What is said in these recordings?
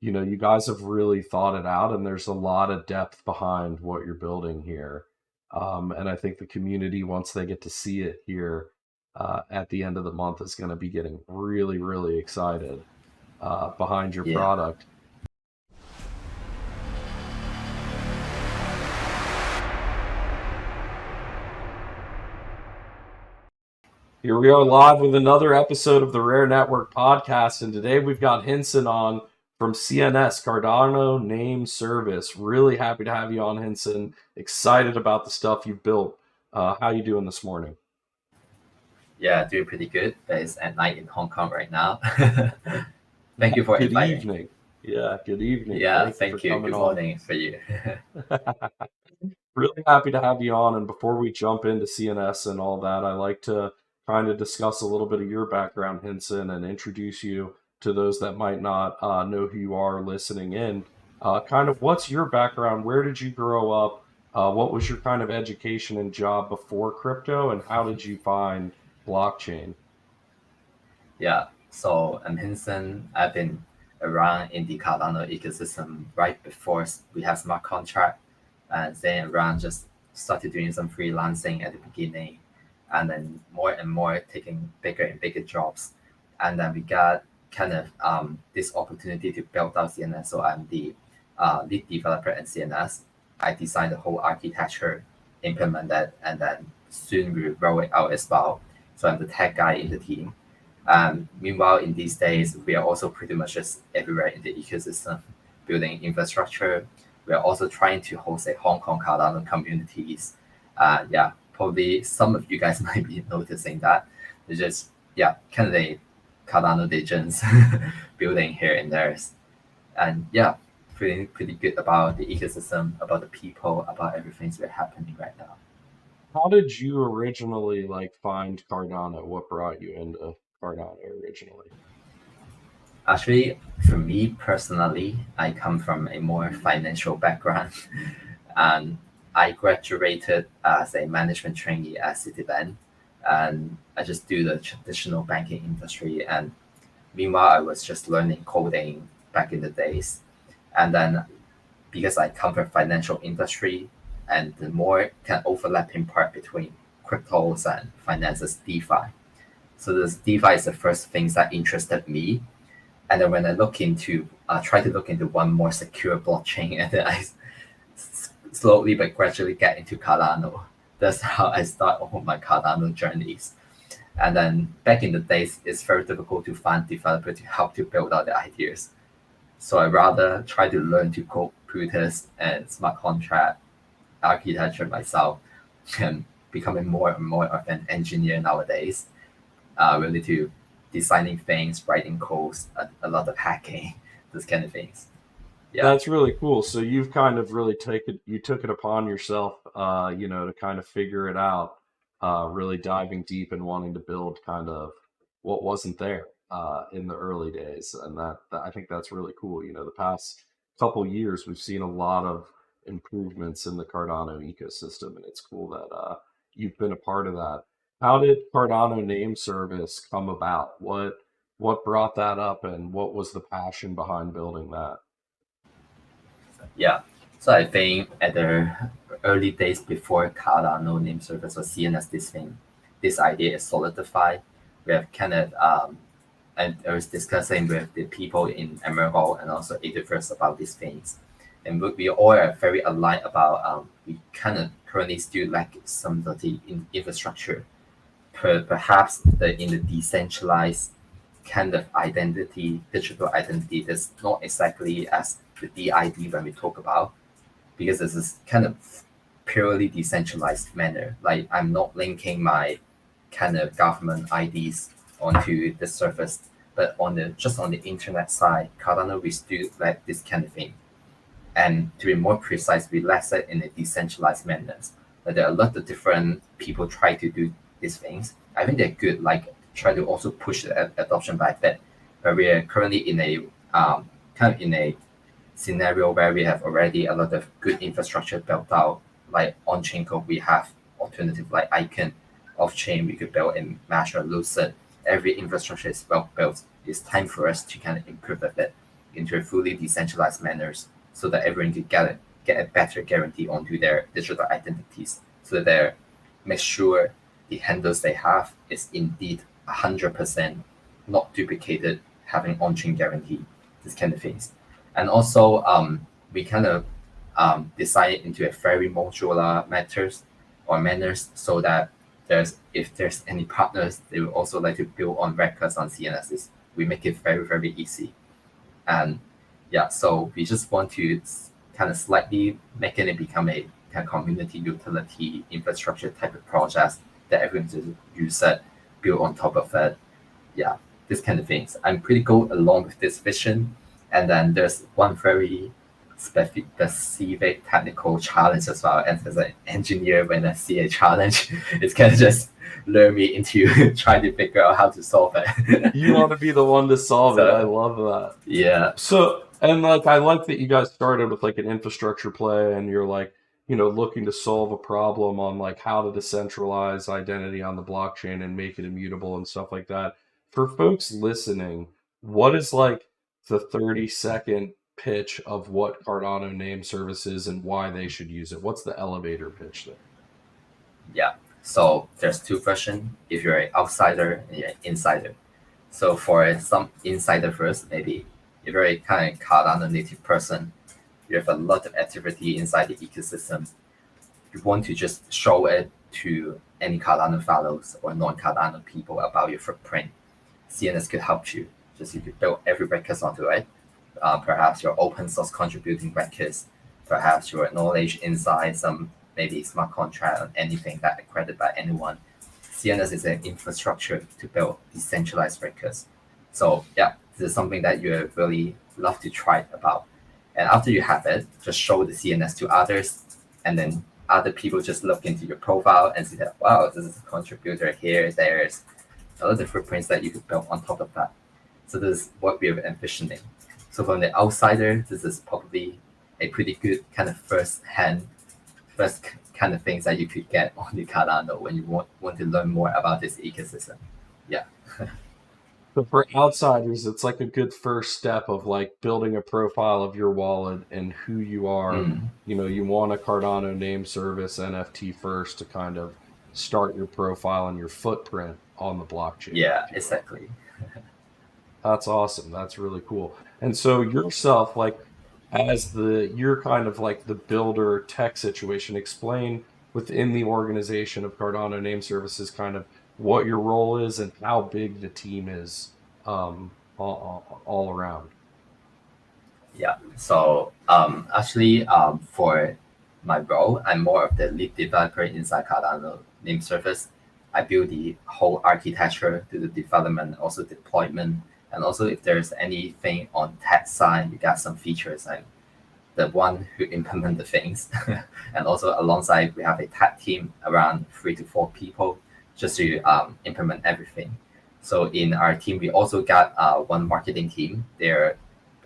you guys have really thought it out, and there's a lot of depth behind what you're building here. And I think the community, once they get to see it here at the end of the month, is going to be getting really, really excited behind your Yeah, product. Here we are live with another episode of the Rare Network podcast, and today we've got Hinson on from CNS, Cardano Name Service. Really happy to have you on, Hinson. Excited about the stuff you've built. How you doing this morning? yeah, doing pretty good. But it's at night in Hong Kong right now. Thank you for Good inviting. evening. Yeah, good evening. Yeah, Thank you for thank you. coming Good on. morning for you. Really happy to have you on. And before we jump into CNS and all that, I like to kind of discuss a little bit of your background, Henson, and introduce you to those that might not know who you are listening in. Kind of what's your background? Where did you grow up? What was your kind of education and job before crypto? And how did you find blockchain? Yeah, so I'm Hinson. I've been around in the Cardano ecosystem right before we have smart contract, and then around just started doing some freelancing at the beginning, and then more and more taking bigger and bigger jobs, and then we got kind of this opportunity to build out CNS. So I'm the lead developer in CNS. I designed the whole architecture, implement that, and then soon we will roll it out as well. So I'm the tech guy in the team. Meanwhile, in these days, we are also pretty much just everywhere in the ecosystem, building infrastructure. We are also trying to host a Hong Kong Cardano communities. Yeah, probably some of you guys might be noticing that. It's just, yeah, kind of a Cardano legends building here and there. And yeah, feeling pretty good about the ecosystem, about the people, about everything that's happening right now. How did you originally like find Cardano? What brought you into Cardano originally? Actually, for me personally, I come from a more financial background, and I graduated as a management trainee at Citibank, and I just do the traditional banking industry. And meanwhile, I was just learning coding back in the days, and then because I come from financial industry, and the more kind of overlapping part between cryptos and finances, DeFi. So this DeFi is the first things that interested me, and then when I look into, try to look into one more secure blockchain, and then slowly but gradually get into Cardano. That's how I start all my Cardano journeys. And then back in the days, it's very difficult to find developer to help to build out the ideas. So I rather try to learn to code computers and smart contract architecture myself, and becoming more and more of an engineer nowadays. Really to designing things, writing codes, a lot of hacking, those kind of things. Yeah, That's really cool. So you've kind of really you took it upon yourself, to kind of figure it out, really diving deep and wanting to build kind of what wasn't there in the early days. And that I think that's really cool. The past couple years, we've seen a lot of improvements in the Cardano ecosystem, and it's cool that you've been a part of that. How did Cardano name service come about? What brought that up, and what was the passion behind building that? yeah. So I think at the early days before Cardano name service or CNS, this idea is solidified. We have kind of and I was discussing with the people in Emerald and also Ediverse about these things. And we all are very aligned about we kind of currently still lack some of the infrastructure. Perhaps in the decentralized kind of identity, digital identity, that's not exactly as the DID when we talk about, because this is kind of purely decentralized manner. Like I'm not linking my kind of government IDs onto the surface, but on the just on the internet side, Cardano we still like this kind of thing. And to be more precise, we less it in a decentralized manner. But there are a lot of different people try to do these things. I think they're good, like try to also push the adoption by that. But we are currently in a kind of in a scenario where we have already a lot of good infrastructure built out. Like on chain code, we have alternative like Icon, off chain, we could build a Mesh or Lucid. Every infrastructure is well built. It's time for us to kind of improve a bit. into a fully decentralized manners so that everyone could get a better guarantee onto their digital identities, so that they make sure the handles they have is indeed 100% not duplicated, having on-chain guarantee, this kind of things. And also, we kind of design it into a very modular matters or manners, so that if there's any partners they would also like to build on records on CNSs, we make it very, very easy. And yeah, so we just want to kind of slightly make it become a kind of community utility infrastructure type of project that everyone just use it, build on top of it. Yeah, this kind of things. I'm pretty go along with this vision. And then there's one very specific technical challenge as well. And as an engineer, when I see a challenge, it's kind of just lure me into trying to figure out how to solve it. You want to be the one to solve it. I So love that. yeah, So, and like, I like that you guys started with like an infrastructure play and you're like, looking to solve a problem on like how to decentralize identity on the blockchain and make it immutable and stuff like that. For folks listening, what is like the 30-second pitch of what Cardano name service is and why they should use it? What's the elevator pitch there? yeah. So there's two versions. If you're an outsider and you're an insider. So for some insider first, maybe if you're a kind of Cardano native person, you have a lot of activity inside the ecosystem. You want to just show it to any Cardano fellows or non-Cardano people about your footprint. CNS could help you. Just you could build every records onto it. Perhaps your open source contributing records, perhaps your knowledge inside some maybe smart contract or anything that accredited by anyone. CNS is an infrastructure to build decentralized records. So yeah, this is something that you really love to try about. And after you have it, just show the CNS to others, and then other people just look into your profile and see that, wow, this is a contributor here. There's a lot of footprints that you could build on top of that. So this is what we are envisioning. So from the outsider, this is probably a pretty good kind of first kind of things that you could get on the Cardano when you want to learn more about this ecosystem. Yeah. So for outsiders, it's like a good first step of like building a profile of your wallet and who you are. Mm. You want a Cardano name service NFT first to kind of start your profile and your footprint on the blockchain. Yeah, exactly. That's awesome. That's really cool. And so yourself, like you're kind of like the builder tech situation, explain within the organization of Cardano name services kind of what your role is and how big the team is all around. Yeah. So actually, for my role, I'm more of the lead developer inside Cardano name service. I build the whole architecture, do the development, also deployment, and also if there's anything on tech side, you got some features. I'm the one who implement the things, and also alongside we have a tech team around 3 to 4 people just to implement everything. So in our team, we also got one marketing team. They're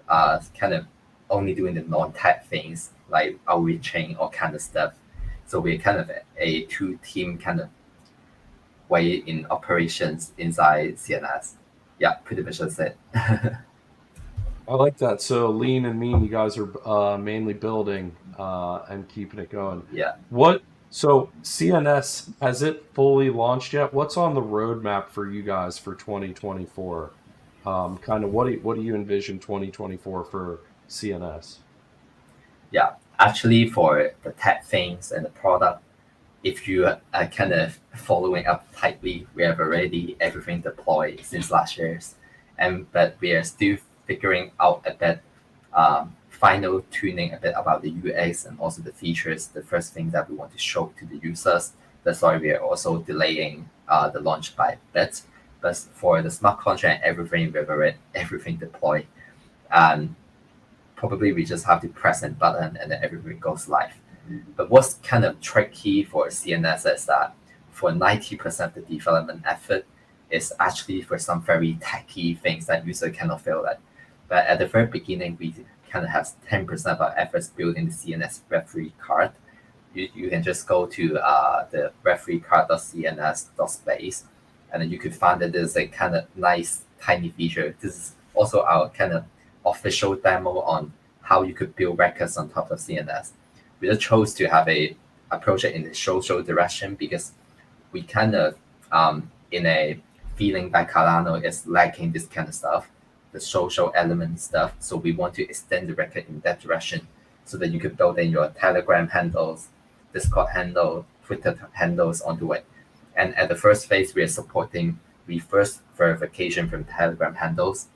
kind of only doing the non-tech things like outreaching or kind of stuff. So we're kind of a 2-team kind of way in operations inside CNS. Yeah, pretty much that's it. I like that. So lean and mean, you guys are mainly building and keeping it going. Yeah. So CNS, has it fully launched yet? What's on the roadmap for you guys for 2024? Kind of what do you envision 2024 for CNS? Yeah, actually for the tech things and the product, if you are kind of following up tightly, we have already everything deployed since last year's, but we are still figuring out a bit, final tuning a bit about the UX and also the features, the first thing that we want to show to the users. That's why we are also delaying the launch by a bit. But for the smart contract, everything we've already everything deployed, and probably we just have to press a button and then everything goes live. But what's kind of tricky for CNS is that for 90% of the development effort is actually for some very techy things that user cannot feel it. But at the very beginning, we kind of have 10% of our efforts built in the CNS referee card. You can just go to the referee card.cns.space, and then you could find that there's a kind of nice tiny feature. This is also our kind of official demo on how you could build records on top of CNS. We just chose to have a approach it in the social direction because we kind of in a feeling that Cardano is lacking this kind of stuff, the social element stuff. So we want to extend the record in that direction so that you could build in your Telegram handles, Discord handle, Twitter handles onto it. And at the first phase, we are supporting reverse verification from Telegram handles.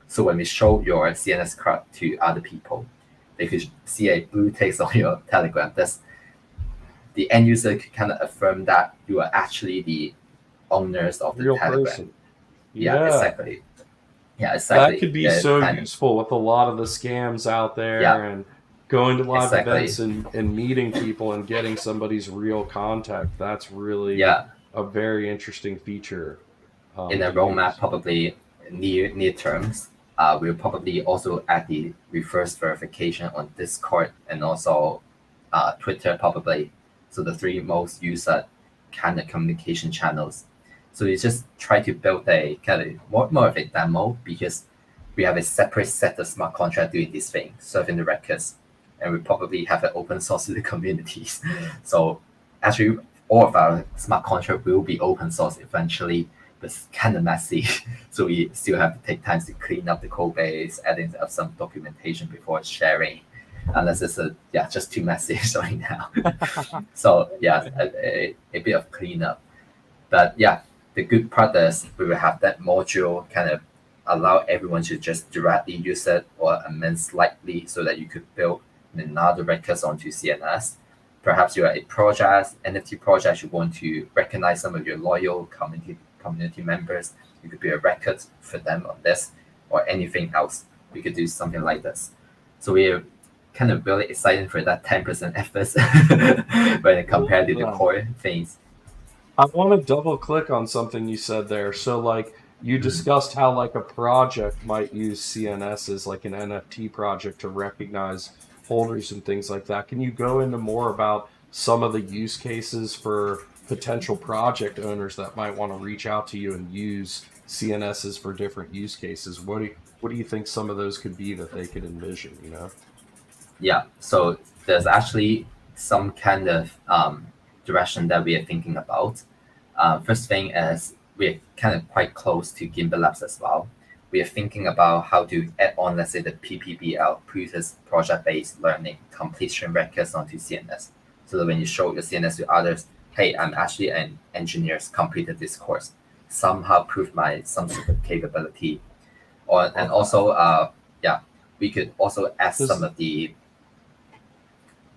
So when we show your CNS card to other people, they could see a blue text on your Telegram. That's the end user could kind of affirm that you are actually the owners of the Real Telegram. person. Yeah, exactly. Yeah, exactly. That could be so useful with a lot of the scams out there and going to live events and meeting people and getting somebody's real contact. That's really a very interesting feature. In the roadmap, probably near terms, we'll probably also add the reverse verification on Discord and also Twitter probably. So the three most used kind of communication channels. So we just try to build a kind of more of a demo because we have a separate set of smart contract doing this thing, serving the records, and we probably have an open source to the communities. So actually, all of our smart contract will be open source eventually, but it's kind of messy. So we still have to take time to clean up the code base, adding up some documentation before sharing. Unless it's just too messy right now. So a bit of cleanup. But the good part is we will have that module kind of allow everyone to just directly use it or amend slightly so that you could build another records onto CNS. Perhaps you are a project, NFT project, you want to recognize some of your loyal community members. You could be a record for them on this or anything else. We could do something like this. So we're kind of really excited for that 10% effort when compared to the core things. I want to double click on something you said there. So like you discussed how like a project might use CNS as like an NFT project to recognize holders and things like that. Can you go into more about some of the use cases for potential project owners that might want to reach out to you and use CNSs for different use cases? What do you think some of those could be that they could envision, you know? Yeah, so there's actually some kind of direction that we are thinking about. First thing is we're kind of quite close to Gimbal Labs as well. We are thinking about how to add on, let's say, the PPBL, previous project-based learning completion records onto CNS. So that when you show your CNS to others, hey, I'm actually an engineer, completed this course, somehow proved my some sort of capability. And also, we could also add some of the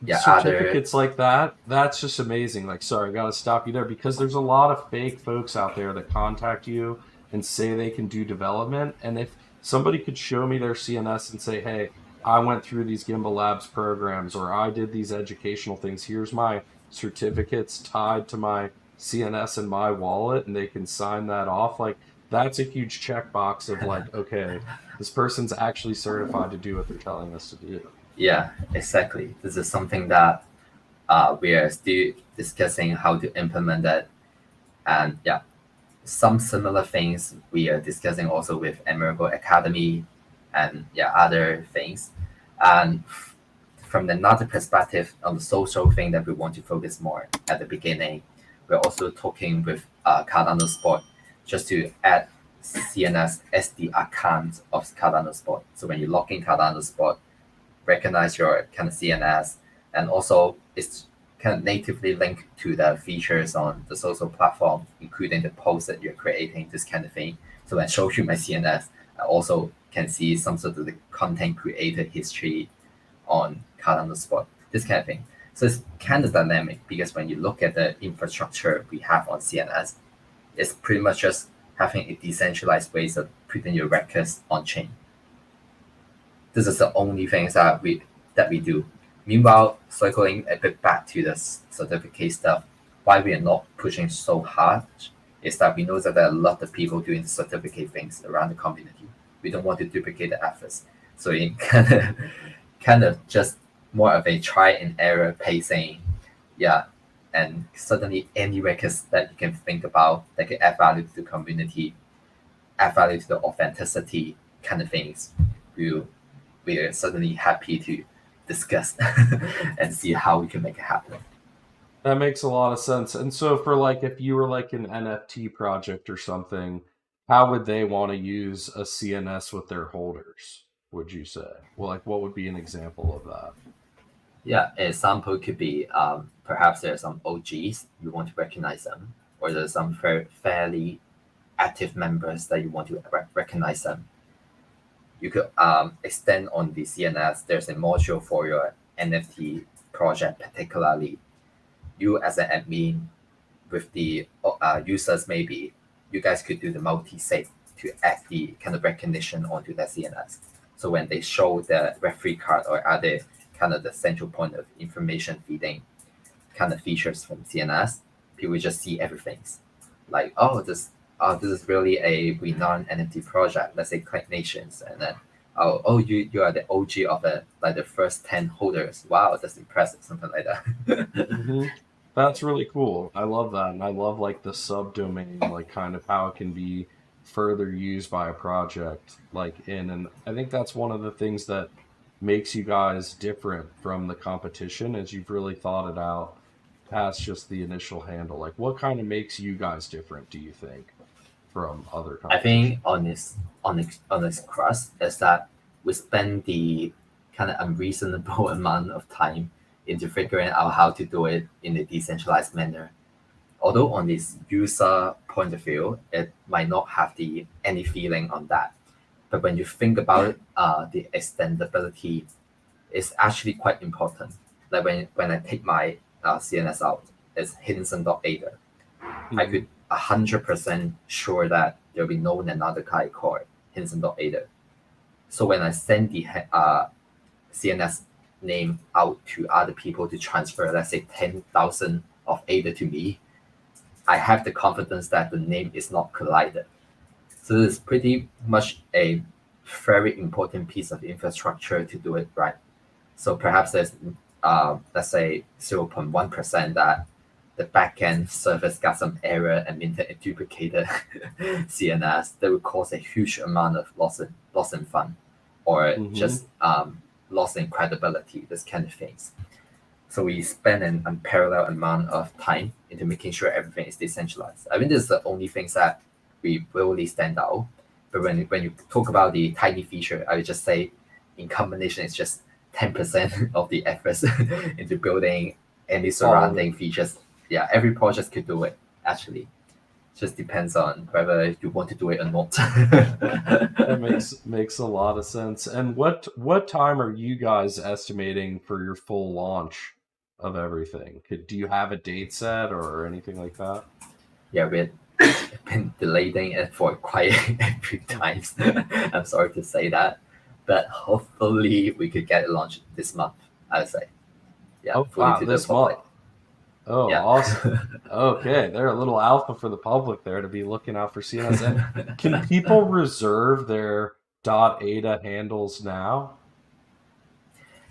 certificates like that. That's just amazing. Like, sorry, I gotta stop you there because there's a lot of fake folks out there that contact you and say they can do development. And if somebody could show me their CNS and say, hey, I went through these Gimbal Labs programs or I did these educational things, here's my certificates tied to my CNS in my wallet, and they can sign that off. Like, that's a huge checkbox of like, okay, this person's actually certified to do what they're telling us to do. Yeah, exactly. This is something that we are still discussing how to implement that. And some similar things we are discussing also with Emerald Academy and other things. And from another perspective on the social thing that we want to focus more at the beginning, we're also talking with Cardano Sport just to add CNS as the account of Cardano Sport. So when you log in Cardano Sport, recognize your kind of CNS, and also it's kind of natively linked to the features on the social platform, including the posts that you're creating, this kind of thing. So when I show you my CNS, I also can see some sort of the content creator history on Cardano Sport, this kind of thing. So it's kind of dynamic because when you look at the infrastructure we have on CNS, it's pretty much just having a decentralized ways of putting your records on chain. This is the only things that we do. Meanwhile, circling a bit back to the certificate stuff, why we are not pushing so hard is that we know that there are a lot of people doing the certificate things around the community. We don't want to duplicate the efforts. So it kind of just more of a try and error pacing. And certainly any records that you can think about that can add value to the community, add value to the authenticity kind of things, we'll we are certainly happy to discuss and see how we can make it happen. That makes a lot of sense. And so for like if you were like an NFT project or something, how would they want to use a CNS with their holders, would you say? Well, like what would be an example of that? Yeah, an example could be perhaps there are some OGs, you want to recognize them, or there's some fairly active members that you want to recognize them. You could extend on the CNS. There's a module for your NFT project, particularly you as an admin with the users. Maybe you guys could do the multi-sig to add the kind of recognition onto that CNS. So when they show the referee card or other kind of the central point of information feeding kind of features from CNS, people just see everything. Like, this is really a renowned NFT project. Let's say Click Nations, and then you are the OG of the first 10 holders. Wow, that's impressive. Something like that. Hmm. That's really cool. I love that. And I love like the subdomain, like kind of how it can be further used by a project and I think that's one of the things that makes you guys different from the competition is you've really thought it out past just the initial handle. Like what kind of makes you guys different, do you think, from other I think competition? on this crust is that we spend the kind of unreasonable amount of time into figuring out how to do it in a decentralized manner. Although on this user point of view, it might not have any feeling on that. But when you think about the extendability, it's actually quite important. Like when I take my CNS out, it's Hinson.ada. I Hmm. could 100% sure that there'll be no Nanotherkai called Hinson.ada. So when I send the CNS name out to other people to transfer, let's say 10,000 of ADA to me, I have the confidence that the name is not collided. So it's pretty much a very important piece of infrastructure to do it right. So perhaps there's, let's say, 0.1% that the backend service got some error and minted a duplicated CNS that would cause a huge amount of loss in fund or Hmm. just loss in credibility, this kind of things. So we spend an unparalleled amount of time into making sure everything is decentralized. I mean, this is the only things that we really stand out. But when you talk about the tiny feature, I would just say in combination, it's just 10% of the efforts into building any All of it. surrounding features. Yeah, every project could do it, actually. Just depends on whether you want to do it or not. That makes a lot of sense. And what time are you guys estimating for your full launch of everything? Do you have a date set or anything like that? Yeah, we've been delaying it for quite a few times. I'm sorry to say that, but hopefully we could get it launched this month. I would say, yeah, Oh fully wow, to the this public. month. Oh, Yeah, awesome. Okay, they're a little alpha for the public there to be looking out for CNS. And can people reserve their .ada handles now?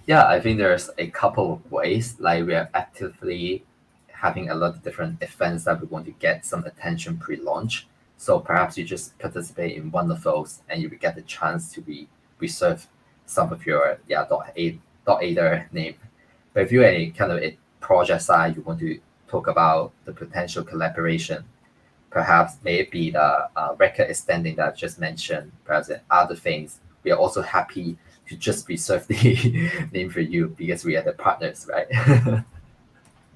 yeah. I think there's a couple of ways. Like we are actively having a lot of different events that we want to get some attention pre-launch. So perhaps you just participate in one of those, and you will get the chance to be reserve some of your .ada name. But if you're a kind of a project side, you want to talk about the potential collaboration, perhaps maybe the record extending that I just mentioned, perhaps other things. We are also happy to just reserve the name for you because we are the partners, right?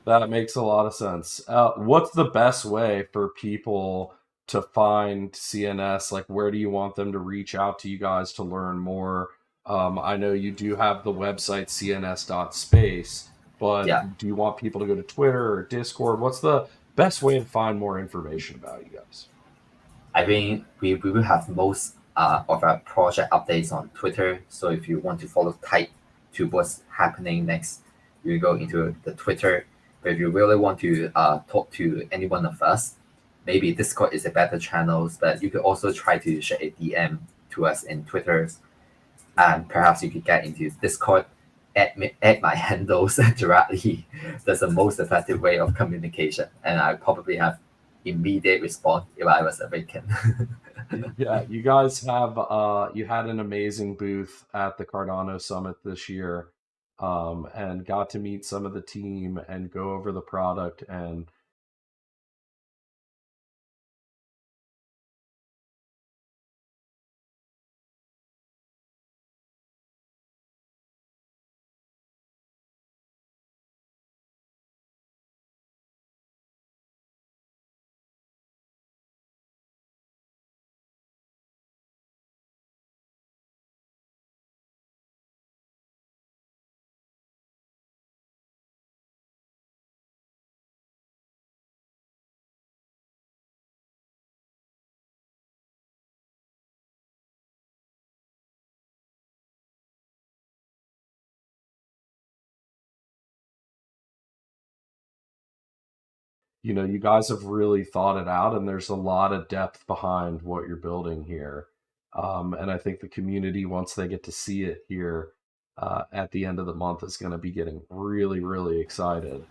That makes a lot of sense. What's the best way for people to find CNS? Like, where do you want them to reach out to you guys to learn more? I know you do have the website cns.space, Yeah, but do you want people to go to Twitter or Discord? What's the best way to find more information about you guys? I think we will have most of our project updates on Twitter. So if you want to follow tight to what's happening next, you go into the Twitter. But if you really want to talk to any one of us, maybe Discord is a better channel. But you could also try to share a DM to us in Twitter, and perhaps you could get into Discord. Add my handles directly. That's the most effective way of communication, and I probably have immediate response if I was a vacant. Yeah, you guys have you had an amazing booth at the Cardano Summit this year, and got to meet some of the team and go over the product. And you guys have really thought it out, and there's a lot of depth behind what you're building here. And I think the community, once they get to see it here at the end of the month, is going to be getting really, really excited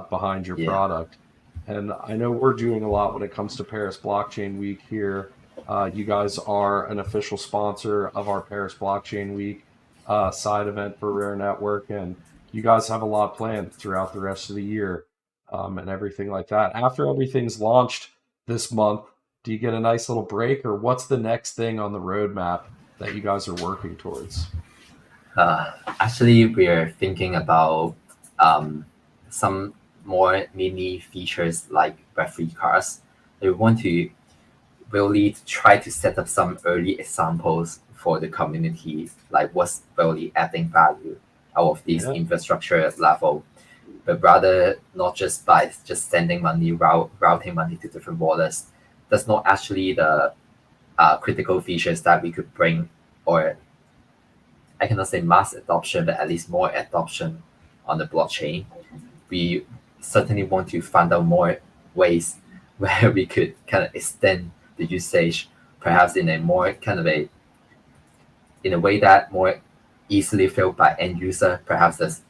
behind your Yeah, product. And I know we're doing a lot when it comes to Paris Blockchain Week here. You guys are an official sponsor of our Paris Blockchain Week side event for Rare Network, and you guys have a lot planned throughout the rest of the year, and everything like that. After everything's launched this month, do you get a nice little break, or what's the next thing on the roadmap that you guys are working towards? actually, we're thinking about some more mini features like battery cars. We want to really try to set up some early examples for the community, like what's really adding value out of this Yeah. infrastructure level, but rather not just by just sending money, routing money to different wallets. That's not actually the critical features that we could bring, or I cannot say mass adoption, but at least more adoption on the blockchain. We certainly want to find out more ways where we could kind of extend the usage, perhaps in a more kind of in a way that more easily felt by end user. Perhaps that's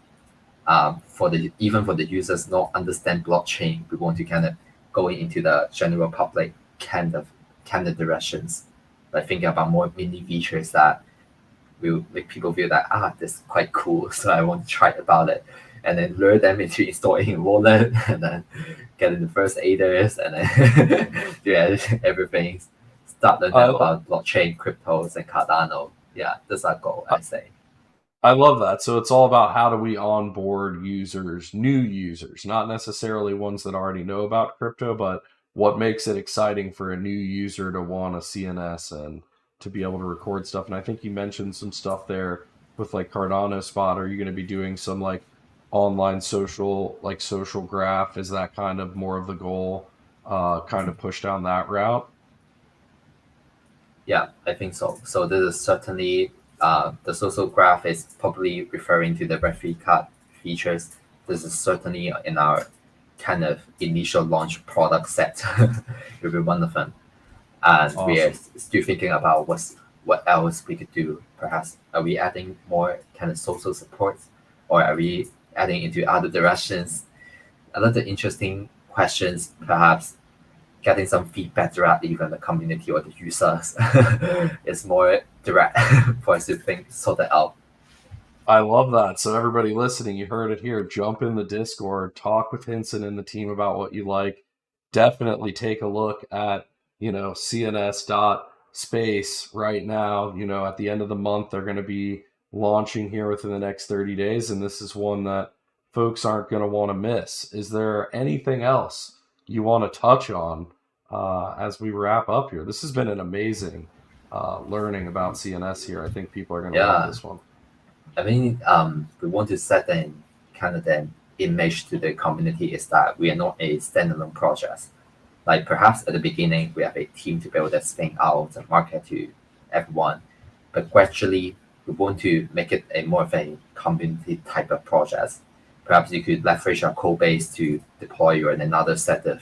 for the even for the users not understand blockchain, we want to kind of go into the general public kind of directions. Like thinking about more mini features that will make people feel that this is quite cool, so I want to try about it, and then lure them into installing a wallet, and then getting the first aiders, and then do everything. Start learning I, about blockchain, cryptos, and Cardano. Yeah, that's our goal, I say. I love that. So it's all about how do we onboard users, new users, not necessarily ones that already know about crypto, but what makes it exciting for a new user to want a CNS and to be able to record stuff. And I think you mentioned some stuff there with like Cardano Spot. Are you going to be doing some like online social, like social graph? Is that kind of more of the goal, kind of push down that route? Yeah, I think so. So this is certainly the social graph is probably referring to the referee card features. This is certainly in our kind of initial launch product set. Will be one of them, and we are Awesome. still thinking about what else we could do. Perhaps are we adding more kind of social support, or are we adding into other directions? Another interesting questions, perhaps getting some feedback directly from the community or the users is more direct for us to think sort that out. I love that. So everybody listening, you heard it here. Jump in the Discord, talk with Hinson and the team about what you like. Definitely take a look at, CNS dot space right now. At the end of the month, they're going to be launching here within the next 30 days, and this is one that folks aren't going to want to miss. Is there anything else you want to touch on as we wrap up here? This has been an amazing learning about CNS here. I think people are going to love Yeah, this one. I mean, we want to set an kind of an image to the community is that we are not a standalone project. Like perhaps at the beginning, we have a team to build this thing out and market to everyone, but gradually we want to make it a more of a community type of project. Perhaps you could leverage our code base to deploy your another set of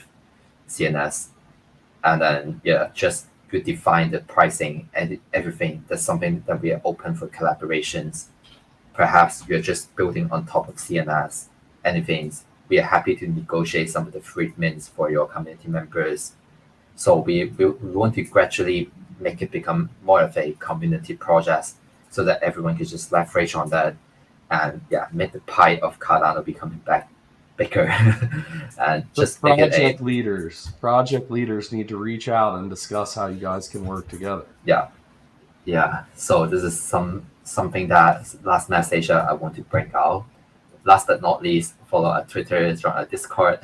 CNS, and then yeah, just to define the pricing and everything. That's something that we are open for collaborations. Perhaps you're just building on top of CNS anything. we are happy to negotiate some of the free mints for your community members. So we want to gradually make it become more of a community project so that everyone can just leverage on that and make the pie of Cardano becoming bigger and So just make it a project leaders need to reach out and discuss how you guys can work together. yeah. So this is something that last message I want to bring out. Last but not least, follow our Twitter, join our Discord,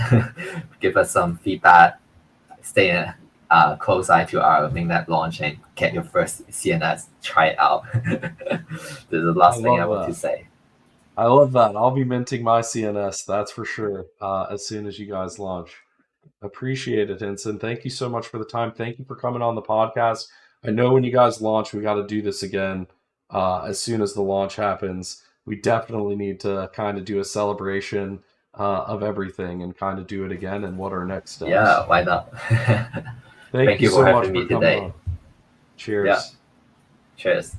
give us some feedback, stay in close eye to our mainnet launch and get your first CNS. Try it out. This is the last thing I want to say. I love that. I'll be minting my CNS, that's for sure, as soon as you guys launch. Appreciate it, Hinson. Thank you so much for the time. Thank you for coming on the podcast. I know when you guys launch, we got to do this again as soon as the launch happens. We definitely need to kind of do a celebration of everything and kind of do it again and what our next steps. Yeah, why not? Thank you for so much having me for coming today. on. Cheers. Yeah. Cheers.